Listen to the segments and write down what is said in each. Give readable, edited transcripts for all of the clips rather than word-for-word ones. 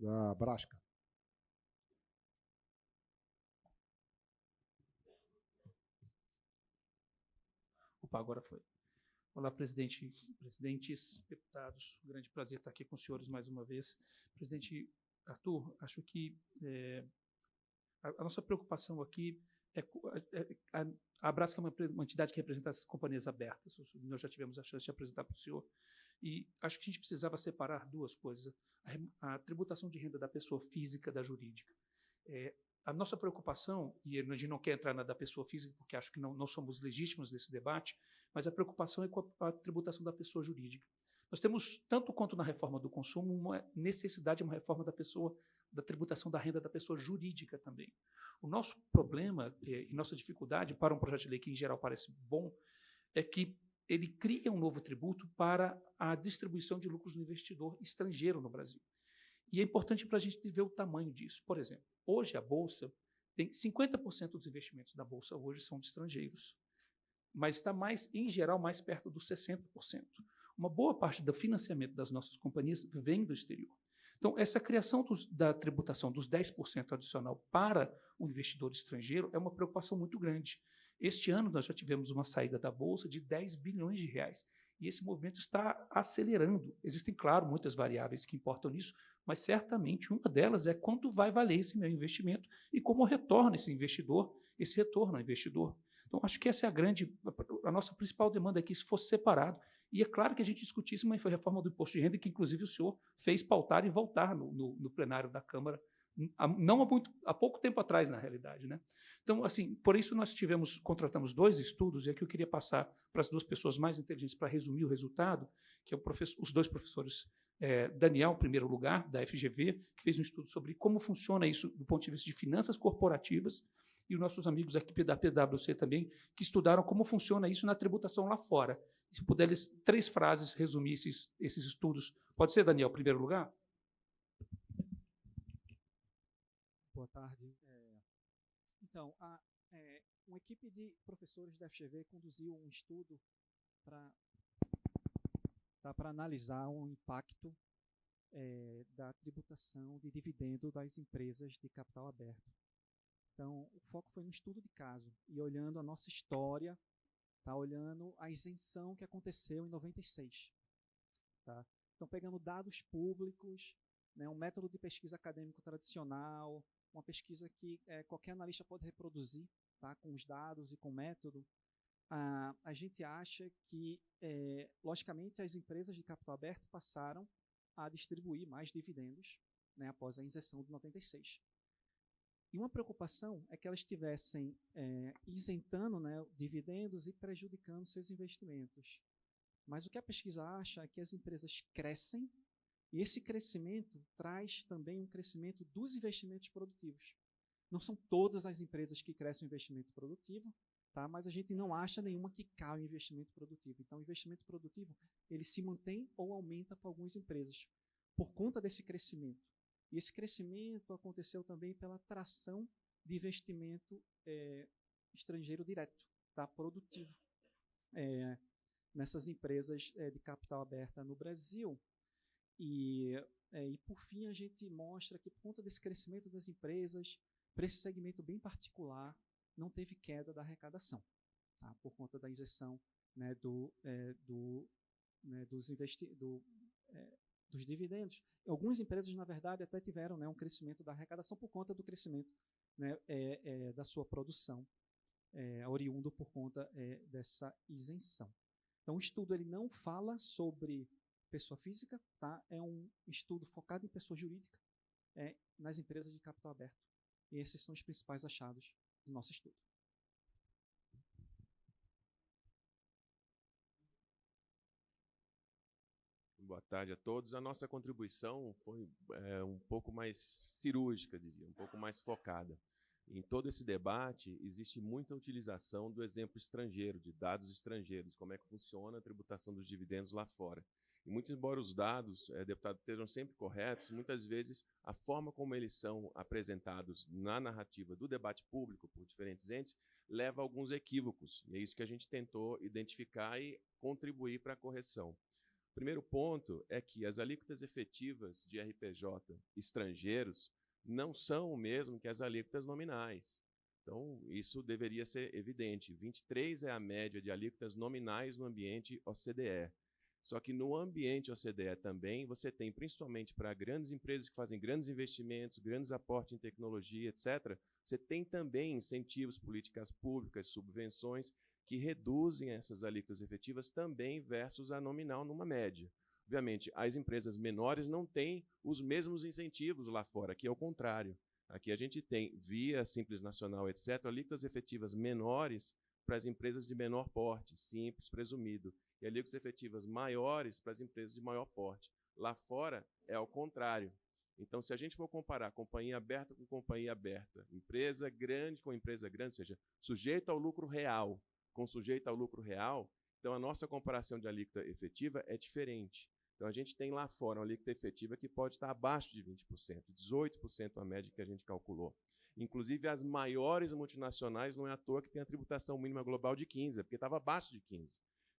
da Brasca. Opa, agora foi. Olá, presidente, presidentes, deputados. Um grande prazer estar aqui com os senhores mais uma vez. Presidente Arthur, acho que a nossa preocupação aqui a Brasca é uma entidade que representa as companhias abertas. Nós já tivemos a chance de apresentar para o senhor. E acho que a gente precisava separar duas coisas. A tributação de renda da pessoa física da jurídica. A nossa preocupação, e a gente não quer entrar na da pessoa física, porque acho que não somos legítimos nesse debate, mas a preocupação é com a tributação da pessoa jurídica. Nós temos, tanto quanto na reforma do consumo, uma necessidade de uma reforma da tributação da renda da pessoa jurídica também. O nosso problema e nossa dificuldade para um projeto de lei que, em geral, parece bom, é que ele cria um novo tributo para a distribuição de lucros no investidor estrangeiro no Brasil. E é importante para a gente ver o tamanho disso. Por exemplo, hoje a Bolsa tem 50% dos investimentos da Bolsa hoje são de estrangeiros, mas está em geral, mais perto dos 60%. Uma boa parte do financiamento das nossas companhias vem do exterior. Então, essa criação da tributação dos 10% adicional para o investidor estrangeiro é uma preocupação muito grande. Este ano, nós já tivemos uma saída da Bolsa de 10 bilhões de reais, e esse movimento está acelerando. Existem, claro, muitas variáveis que importam nisso, mas certamente uma delas é quanto vai valer esse meu investimento e como retorna esse retorno ao investidor. Então, acho que essa é a nossa principal demanda é que isso fosse separado. E é claro que a gente discutisse uma reforma do imposto de renda, que inclusive o senhor fez pautar e voltar no plenário da Câmara, há pouco tempo atrás, na realidade, né? Então, assim, por isso nós contratamos 2 estudos, e aqui eu queria passar para as 2 pessoas mais inteligentes para resumir o resultado, que é os 2 professores, Daniel, em primeiro lugar, da FGV, que fez um estudo sobre como funciona isso do ponto de vista de finanças corporativas, e os nossos amigos aqui da PwC também, que estudaram como funciona isso na tributação lá fora. Se puder, 3 frases resumir esses estudos. Pode ser, Daniel, em primeiro lugar? Boa tarde. Então, uma equipe de professores da FGV conduziu um estudo para analisar o impacto da tributação de dividendo das empresas de capital aberto. Então, o foco foi no estudo de caso, e olhando a nossa história, olhando a isenção que aconteceu em 96. Tá? Então, pegando dados públicos, né, um método de pesquisa acadêmico tradicional, uma pesquisa que qualquer analista pode reproduzir, tá, com os dados e com o método, a gente acha que, logicamente, as empresas de capital aberto passaram a distribuir mais dividendos, né, após a isenção de 96. E uma preocupação é que elas estivessem isentando, né, dividendos e prejudicando seus investimentos. Mas o que a pesquisa acha é que as empresas crescem, e esse crescimento traz também um crescimento dos investimentos produtivos. Não são todas as empresas que crescem o investimento produtivo, tá? Mas a gente não acha nenhuma que cai o investimento produtivo. Então, o investimento produtivo ele se mantém ou aumenta para algumas empresas por conta desse crescimento. E esse crescimento aconteceu também pela atração de investimento estrangeiro direto, tá? Produtivo, nessas empresas de capital aberta no Brasil. E, por fim, a gente mostra que, por conta desse crescimento das empresas, para esse segmento bem particular, não teve queda da arrecadação, tá? Por conta da isenção, né, dos dividendos. Algumas empresas, na verdade, até tiveram, né, um crescimento da arrecadação por conta do crescimento, né, da sua produção, oriundo por conta dessa isenção. Então, o estudo ele não fala sobre pessoa física, tá? É um estudo focado em pessoa jurídica, nas empresas de capital aberto. E esses são os principais achados do nosso estudo. Boa tarde a todos. A nossa contribuição foi um pouco mais cirúrgica, diria, um pouco mais focada. Em todo esse debate, existe muita utilização do exemplo estrangeiro, de dados estrangeiros, como é que funciona a tributação dos dividendos lá fora. E muito embora os dados, deputado, estejam sempre corretos, muitas vezes a forma como eles são apresentados na narrativa do debate público por diferentes entes leva a alguns equívocos. E é isso que a gente tentou identificar e contribuir para a correção. O primeiro ponto é que as alíquotas efetivas de RPJ estrangeiros não são o mesmo que as alíquotas nominais. Então, isso deveria ser evidente. 23 é a média de alíquotas nominais no ambiente OCDE. Só que no ambiente OCDE também, você tem, principalmente para grandes empresas que fazem grandes investimentos, grandes aportes em tecnologia, etc., você tem também incentivos, políticas públicas, subvenções, que reduzem essas alíquotas efetivas também versus a nominal numa média. Obviamente, as empresas menores não têm os mesmos incentivos lá fora, aqui é o contrário. Aqui a gente tem, via Simples Nacional, etc., alíquotas efetivas menores para as empresas de menor porte, simples, presumido, e alíquotas efetivas maiores para as empresas de maior porte. Lá fora é ao contrário. Então, se a gente for comparar companhia aberta com companhia aberta, empresa grande com empresa grande, ou seja, sujeito ao lucro real com sujeito ao lucro real, então a nossa comparação de alíquota efetiva é diferente. Então, a gente tem lá fora uma alíquota efetiva que pode estar abaixo de 20%, 18% a média que a gente calculou. Inclusive, as maiores multinacionais, não é à toa que tem a tributação mínima global de 15%, porque estava abaixo de 15%.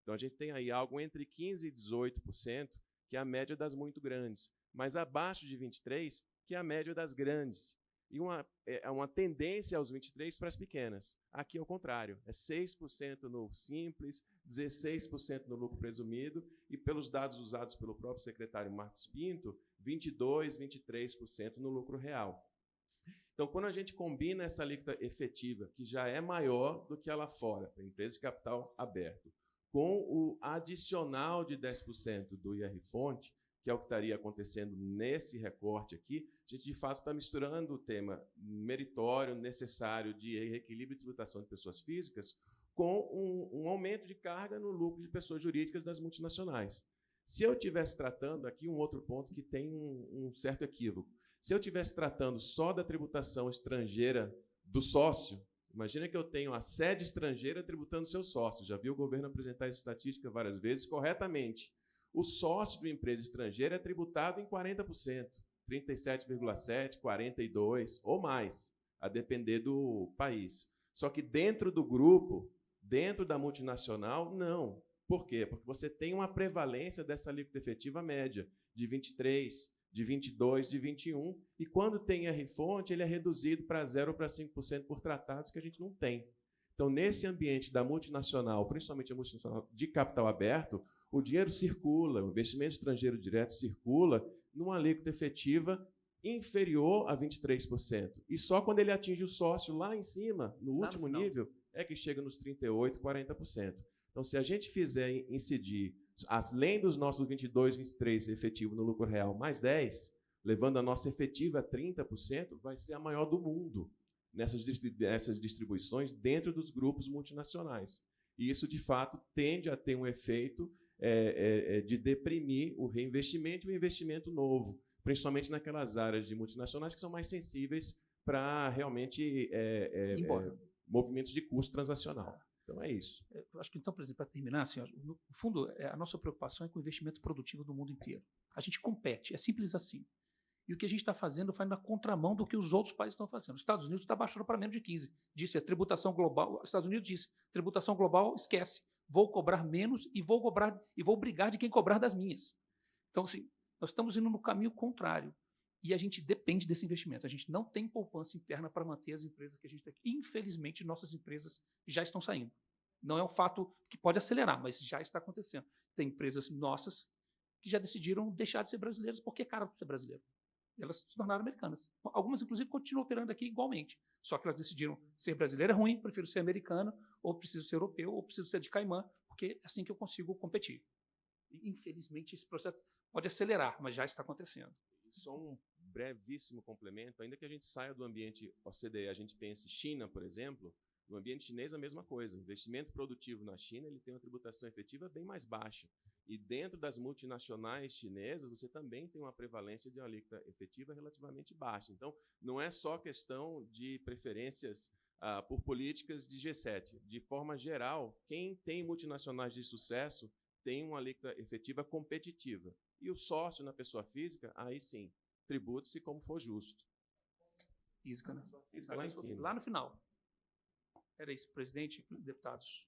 Então, a gente tem aí algo entre 15% e 18%, que é a média das muito grandes, mas abaixo de 23%, que é a média das grandes. E uma tendência aos 23% para as pequenas. Aqui é o contrário, é 6% no simples, 16% no lucro presumido, e pelos dados usados pelo próprio secretário Marcos Pinto, 22%, 23% no lucro real. Então, quando a gente combina essa alíquota efetiva, que já é maior do que a lá fora, para empresas de capital aberto, com o adicional de 10% do IR-fonte, que é o que estaria acontecendo nesse recorte aqui, a gente, de fato, está misturando o tema meritório, necessário de reequilíbrio de tributação de pessoas físicas com um aumento de carga no lucro de pessoas jurídicas das multinacionais. Se eu estivesse tratando aqui um outro ponto que tem um certo equívoco, se eu estivesse tratando só da tributação estrangeira do sócio, imagina que eu tenho a sede estrangeira tributando seu sócio. Já vi o governo apresentar essa estatística várias vezes corretamente. O sócio de uma empresa estrangeira é tributado em 40%, 37,7%, 42% ou mais, a depender do país. Só que dentro do grupo, dentro da multinacional, não. Por quê? Porque você tem uma prevalência dessa alíquota efetiva média, de 23%, de 22%, de 21%, e quando tem R-fonte, ele é reduzido para 0% para 5% por tratados que a gente não tem. Então, nesse ambiente da multinacional, principalmente a multinacional de capital aberto, o dinheiro circula, o investimento estrangeiro direto circula numa alíquota efetiva inferior a 23%. E só quando ele atinge o sócio lá em cima, no último nível, é que chega nos 38%, 40%. Então, se a gente fizer incidir, além dos nossos 22%, 23% efetivo no lucro real, mais 10%, levando a nossa efetiva a 30%, vai ser a maior do mundo nessas distribuições dentro dos grupos multinacionais. E isso, de fato, tende a ter um efeito de deprimir o reinvestimento e o investimento novo, principalmente naquelas áreas de multinacionais que são mais sensíveis para realmente movimentos de custo transacional. Então, é isso. Eu acho que, então, por exemplo, para terminar, assim, no fundo, a nossa preocupação é com o investimento produtivo do mundo inteiro. A gente compete, é simples assim. E o que a gente está fazendo vai na contramão do que os outros países estão fazendo. Os Estados Unidos está baixando para menos de 15%. Disse a tributação global. Os Estados Unidos disse, tributação global, esquece. Vou cobrar menos e vou brigar de quem cobrar das minhas. Então, assim, nós estamos indo no caminho contrário. E a gente depende desse investimento. A gente não tem poupança interna para manter as empresas que a gente tem aqui. Infelizmente, nossas empresas já estão saindo. Não é um fato que pode acelerar, mas já está acontecendo. Tem empresas nossas que já decidiram deixar de ser brasileiras porque é caro ser brasileiro. Elas se tornaram americanas. Algumas, inclusive, continuam operando aqui igualmente. Só que elas decidiram ser brasileira é ruim, prefiro ser americana, ou preciso ser europeu, ou preciso ser de Caimã, porque é assim que eu consigo competir. E, infelizmente, esse processo pode acelerar, mas já está acontecendo. Só um brevíssimo complemento. Ainda que a gente saia do ambiente OCDE, a gente pense China, por exemplo, no ambiente chinês a mesma coisa. O investimento produtivo na China ele tem uma tributação efetiva bem mais baixa. E dentro das multinacionais chinesas, você também tem uma prevalência de uma alíquota efetiva relativamente baixa. Então, não é só questão de preferências por políticas de G7. De forma geral, quem tem multinacionais de sucesso tem uma alíquota efetiva competitiva. E o sócio na pessoa física, aí sim, tribute-se como for justo. Isca, né? Lá no final. Era isso, presidente, deputados.